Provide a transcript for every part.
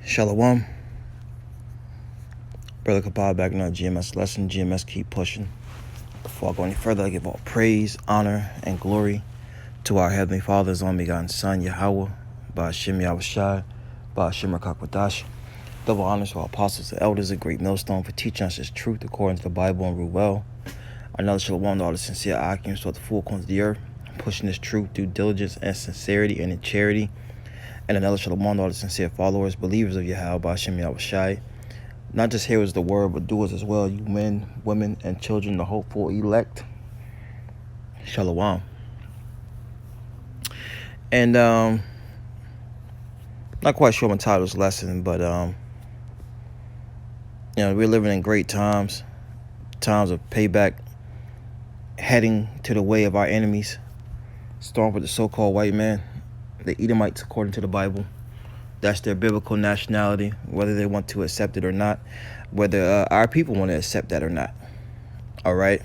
Shalom. Brother Kabal back in our GMS lesson. GMS keep pushing. Before I go any further, I give all praise, honor, and glory to our Heavenly Father's only begotten Son, Yahweh, Ba'ashem Yahushai, Ba'ashem Rakakwadash. Double honors to our apostles and elders, a great millstone for teaching us His truth according to the Bible and rule well. Another shalom to all the sincere occupants throughout the four corners of the earth, pushing this truth through diligence and sincerity and in charity. And another shalom to all the sincere followers, believers of Yahweh, Ba'ashem Yahushai. Not just hearers of the word, but doers as well, you men, women, and children, the hopeful elect. Shalom. And not quite sure my title's lesson, but we're living in great times of payback, heading to the way of our enemies, starting with the so-called white man, the Edomites, according to the Bible. That's their biblical nationality, whether they want to accept it or not, whether our people want to accept that or not. All right.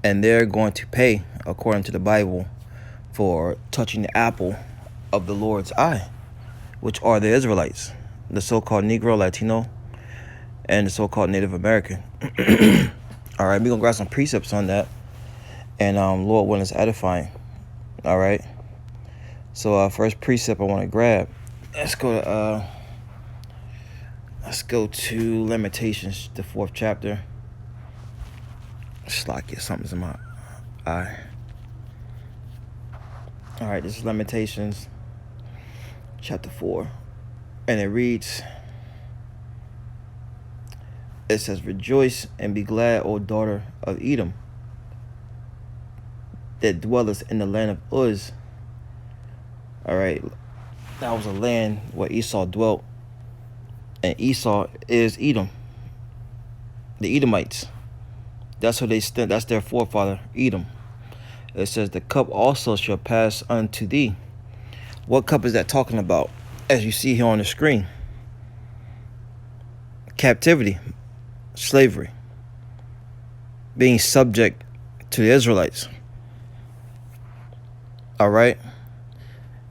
And they're going to pay, according to the Bible, for touching the apple of the Lord's eye, which are the Israelites, the so-called Negro, Latino, and the so-called Native American. All right. We're going to grab some precepts on that. And Lord willing, it's edifying. All right. So first precept I want to grab. Let's go to Lamentations, the 4th chapter. Slack, something's in my eye. All right, this is Lamentations, chapter 4. And it reads, it says, "Rejoice and be glad, O daughter of Edom, that dwellest in the land of Uz." All right. That was a land where Esau dwelt, and Esau is Edom, the Edomites. That's who that's their forefather, Edom. It says, "The cup also shall pass unto thee." What cup is that talking about? As you see here on the screen, captivity, slavery, being subject to the Israelites. All right.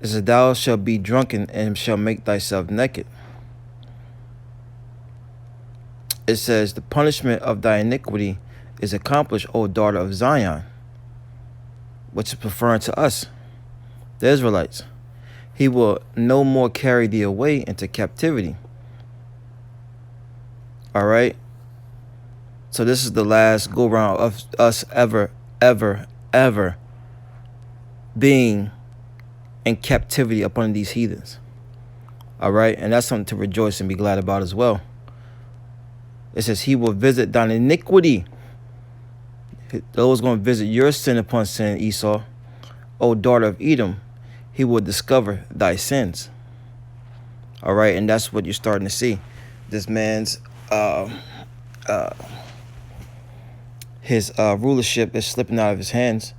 It says, "Thou shalt be drunken and shalt make thyself naked." It says, "The punishment of thy iniquity is accomplished, O daughter of Zion," which is referring to us, the Israelites. "He will no more carry thee away into captivity." All right. So this is the last go round of us ever being in captivity upon these heathens. All right. And that's something to rejoice and be glad about as well. It says, "He will visit thine iniquity." The Lord's going to visit your sin upon sin, Esau. "O daughter of Edom, he will discover thy sins." All right. And that's what you're starting to see. This man's his rulership is slipping out of his hands.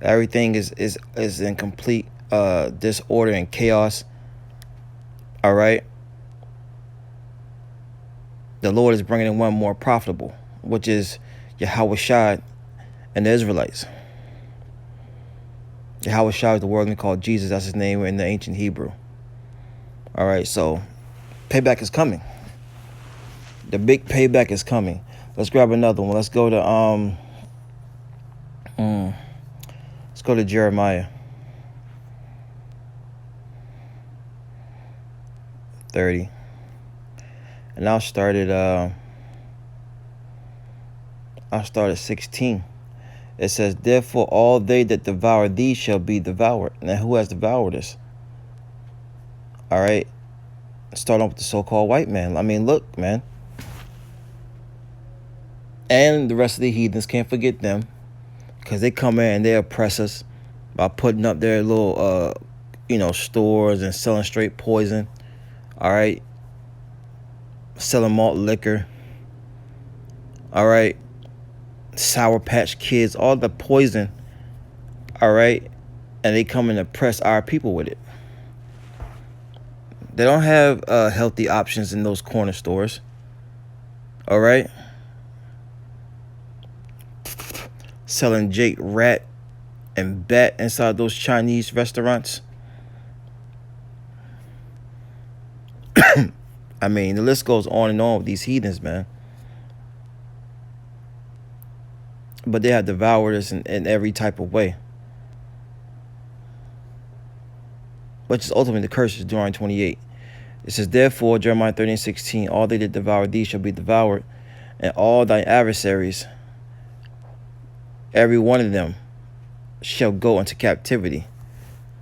Everything is in complete disorder and chaos. All right. The Lord is bringing in one more profitable, which is Yahushua and the Israelites. Yahushua is the word called Jesus. That's his name in the ancient Hebrew. All right. So payback is coming. The big payback is coming. Let's grab another one. Let's go to Jeremiah 30. And I'll start at 16. It says, "Therefore all they that devour thee shall be devoured." Now who has devoured us? All right. Start off with the so-called white man. I mean, look, man. And the rest of the heathens, can't forget them, because they come in and they oppress us by putting up their little stores and selling straight poison. All right. Selling malt liquor. All right. Sour Patch Kids, all the poison. All right. And they come and oppress our people with it. They don't have healthy options in those corner stores. All right. Selling Jake rat and bat inside those Chinese restaurants. I mean, the list goes on and on with these heathens, man. But they have devoured us in every type of way. Which is ultimately the curse is Deuteronomy 28. It says, therefore, Jeremiah 13:16, all they that devour thee shall be devoured, and all thy adversaries, every one of them, shall go into captivity.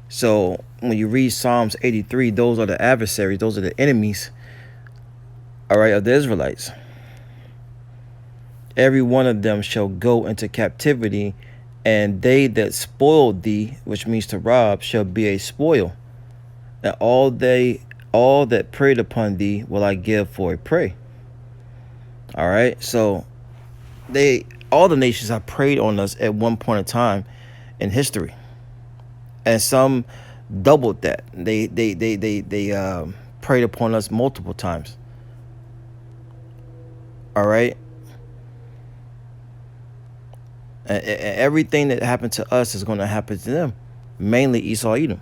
So when you read Psalms 83, those are the adversaries, those are the enemies, all right, of the Israelites. Every one of them shall go into captivity, and they that spoiled thee, which means to rob, shall be a spoil. And all that preyed upon thee will I give for a prey. All right, so all the nations have preyed on us at one point in time in history, and some doubled that. They preyed upon us multiple times. All right, and everything that happened to us is going to happen to them, mainly Esau, Edom,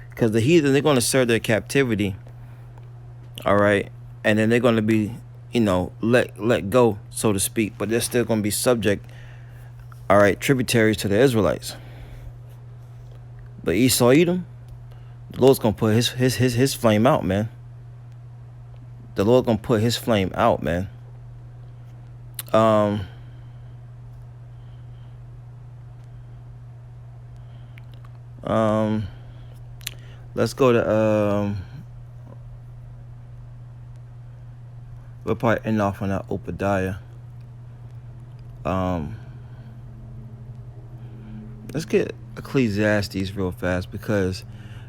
because the heathen, they're going to serve their captivity. All right, and then they're going to be, let go, so to speak, but they're still going to be subject, all right, tributaries to the Israelites. But Esau, Edom, the Lord's going to put his flame out, man. The Lord's going to put his flame out, man. Let's go to we'll probably end off on that Obadiah. Let's get Ecclesiastes real fast, because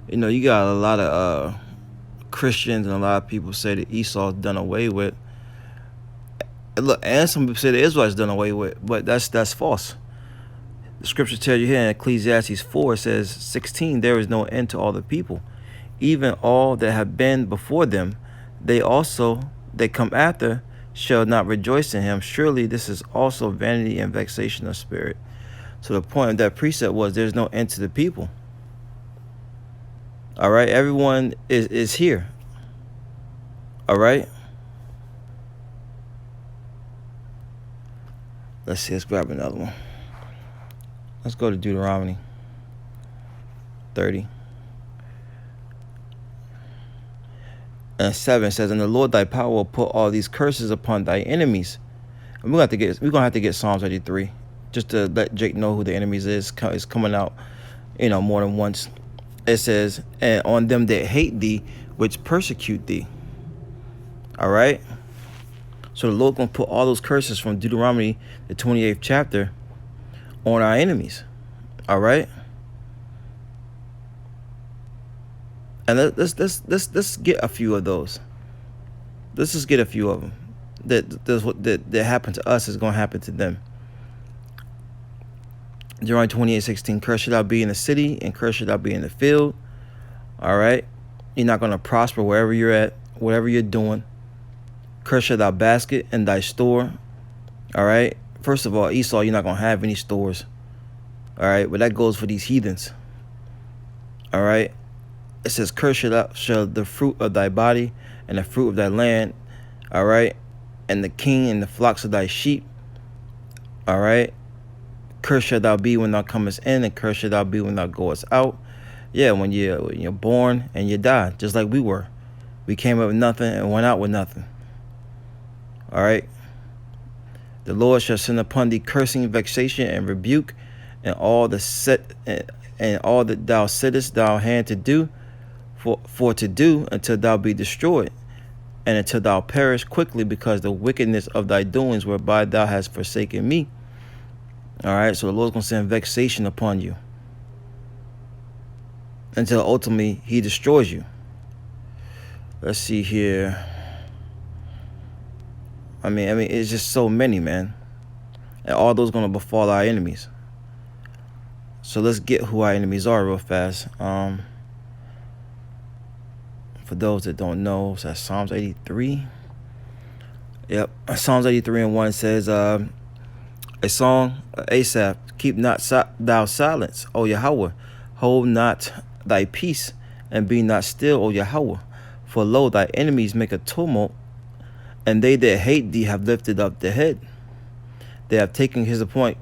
you got a lot of Christians and a lot of people say that Esau's done away with. Look, and some people say the Israelites done away with, but that's false. The scripture tells you here in Ecclesiastes 4, it says 16, there is no end to all the people, even all that have been before them. They also that come after shall not rejoice in him. Surely this is also vanity and vexation of spirit. So the point of that precept was there's no end to the people. All right, everyone is here. All right. Let's see, let's grab another one. Let's go to Deuteronomy 30. And 7 says, and the Lord thy power will put all these curses upon thy enemies. And we're gonna have to get Psalms 83 just to let Jake know who the enemies is. It's coming out, more than once. It says, and on them that hate thee, which persecute thee. All right. So the Lord gonna put all those curses from Deuteronomy, the 28th chapter, on our enemies. All right. And let's get a few of those. Let's just get a few of them. That happened to us is going to happen to them. Deuteronomy 28:16, cursed shall thou be in the city, and cursed shall thou be in the field. All right. You're not going to prosper wherever you're at, whatever you're doing. Cursed shall thy basket and thy store. All right. First of all, Esau, you're not going to have any stores. All right. But that goes for these heathens. All right. It says, cursed shall the fruit of thy body and the fruit of thy land, all right, and the king and the flocks of thy sheep, all right. Cursed shall thou be when thou comest in, and cursed shall thou be when thou goest out. Yeah, when you're born and you die, just like we were. We came up with nothing and went out with nothing. All right. The Lord shall send upon thee cursing, vexation, and rebuke, and all that thou settest thou hand to do. For to do until thou be destroyed, and until thou perish quickly, because the wickedness of thy doings whereby thou hast forsaken me. All right, so the Lord's going to send vexation upon you until ultimately he destroys you. Let's see here. I mean, it's just so many, man. And all those going to befall our enemies. So let's get who our enemies are real fast. For those that don't know, that's Psalms 83. Yep, Psalms 83:1 says, a song, Asaph, keep not thou silence, O Yahweh. Hold not thy peace, and be not still, O Yahweh. For lo, thy enemies make a tumult, and they that hate thee have lifted up the head. They have taken his point.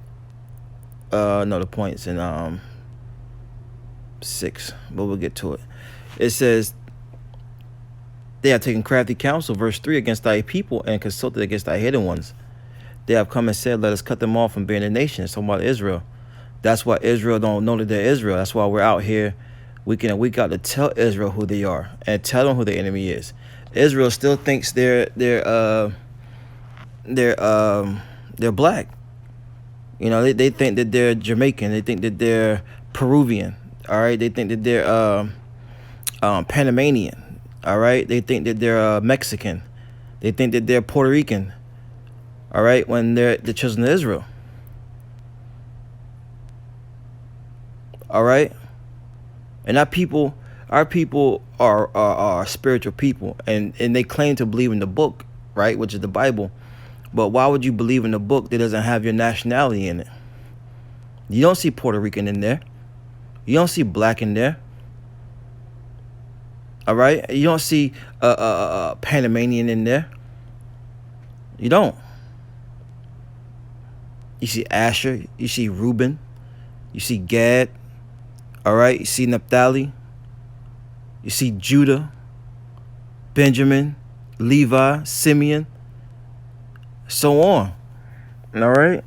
No, the point's in 6, but we'll get to it. It says, they have taken crafty counsel, verse 3, against thy people, and consulted against thy hidden ones. They have come and said, let us cut them off from being a nation. It's talking about Israel. That's why Israel don't know that they're Israel. That's why we're out here week in and week out to tell Israel who they are and tell them who the enemy is. Israel still thinks they're black. You know, they think that they're Jamaican. They think that they're Peruvian. All right, they think that they're Panamanian. All right, they think that they're Mexican. They think that they're Puerto Rican. All right, when they're the children of Israel. All right, and our people are spiritual people, and they claim to believe in the book, right, which is the Bible. But why would you believe in a book that doesn't have your nationality in it? You don't see Puerto Rican in there. You don't see black in there. All right, you don't see Panamanian in there. You don't. You see Asher. You see Reuben. You see Gad. All right, you see Naphtali. You see Judah, Benjamin, Levi, Simeon, so on. All right.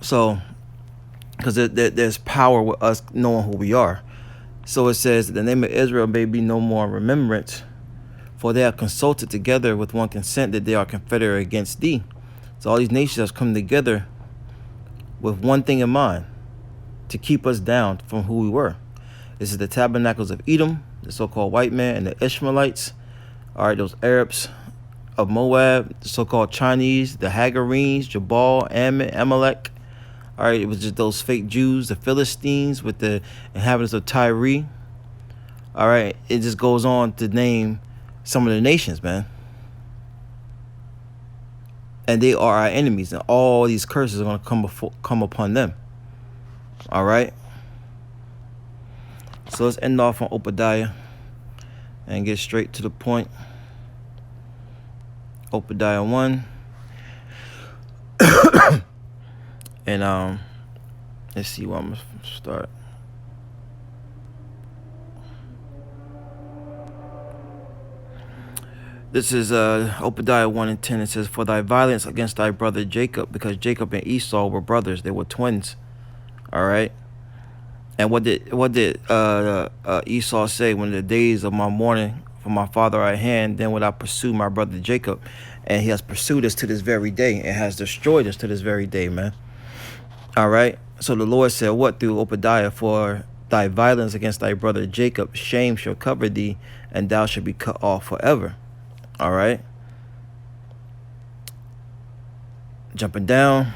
So, because there's power with us knowing who we are. So it says, the name of Israel may be no more in remembrance, for they have consulted together with one consent that they are confederate against thee. So all these nations have come together with one thing in mind, to keep us down from who we were. This is the tabernacles of Edom, the so-called white man, and the Ishmaelites. All right, those Arabs of Moab, the so-called Chinese, the Hagarenes, Jabal, Ammon, Amalek. All right, it was just those fake Jews, the Philistines with the inhabitants of Tyre. All right, it just goes on to name some of the nations, man. And they are our enemies, and all these curses are going to come upon them. All right. So let's end off on Obadiah and get straight to the point. Obadiah 1. And let's see where I'm gonna start. This is Obadiah 1:10. It says, for thy violence against thy brother Jacob, because Jacob and Esau were brothers, they were twins. All right. And what did Esau say? When the days of my mourning for my father are at hand, then would I pursue my brother Jacob. And he has pursued us to this very day and has destroyed us to this very day, man. All right. So the Lord said, what, through Obadiah? For thy violence against thy brother Jacob, shame shall cover thee, and thou shalt be cut off forever. All right. Jumping down.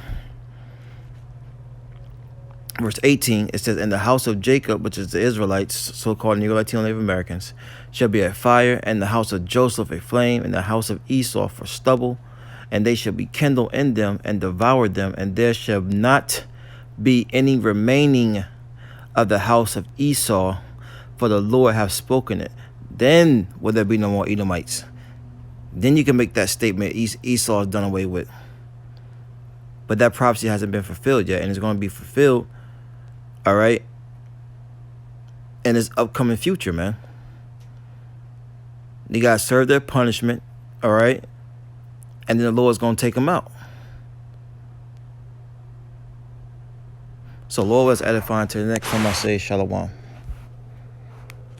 Verse 18, it says, in the house of Jacob, which is the Israelites, so-called Negro-Latino Native Americans, shall be a fire, and the house of Joseph a flame, and the house of Esau for stubble, and they shall be kindled in them and devour them, and there shall not be any remaining of the house of Esau, for the Lord hath spoken it. Then will there be no more Edomites. Then you can make that statement, Esau is done away with. But that prophecy hasn't been fulfilled yet, and it's going to be fulfilled. All right. And it's upcoming future, man. They got to serve their punishment. All right. And then the Lord's going to take them out. So Lord was edifying. To the next time I say shalom.